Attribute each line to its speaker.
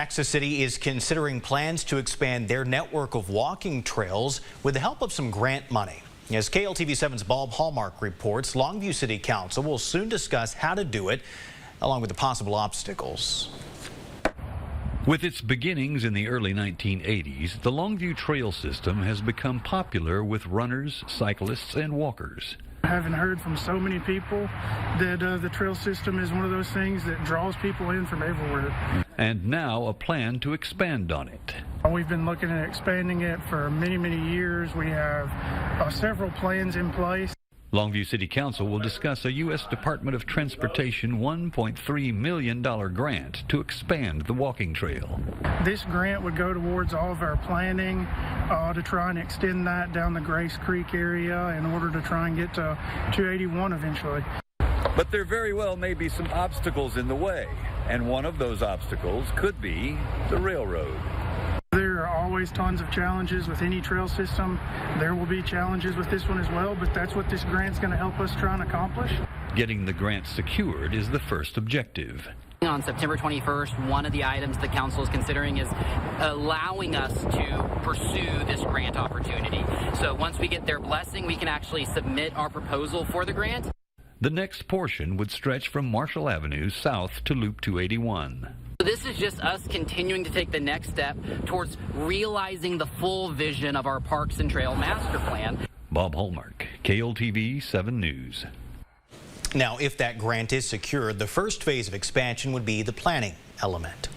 Speaker 1: Texas City is considering plans to expand their network of walking trails with the help of some grant money. As KLTV7's Bob Hallmark reports, Longview City Council will soon discuss how to do it, along with the possible obstacles.
Speaker 2: With its beginnings in the early 1980s, the Longview Trail system has become popular with runners, cyclists, and walkers.
Speaker 3: I haven't heard from so many people that the trail system is one of those things that draws people in from everywhere.
Speaker 2: And now a plan to expand on it.
Speaker 3: We've been looking at expanding it for many, many years. We have several plans in place.
Speaker 2: Longview City Council will discuss a U.S. Department of Transportation $1.3 million grant to expand the walking trail.
Speaker 3: This grant would go towards all of our planning to try and extend that down the Grace Creek area in order to try and get to 281 eventually.
Speaker 2: But there very well may be some obstacles in the way, and one of those obstacles could be the railroad.
Speaker 3: There are always tons of challenges with any trail system. There will be challenges with this one as well, but that's what this grant's going to help us try and accomplish.
Speaker 2: Getting the grant secured is the first objective.
Speaker 4: On September 21st, one of the items the council is considering is allowing us to pursue this grant opportunity. So once we get their blessing, we can actually submit our proposal for the grant.
Speaker 2: The next portion would stretch from Marshall Avenue south to Loop 281.
Speaker 4: This is just us continuing to take the next step towards realizing the full vision of our Parks and Trail Master Plan.
Speaker 2: Bob Hallmark, KLTV 7 News.
Speaker 1: Now, if that grant is secured, the first phase of expansion would be the planning element.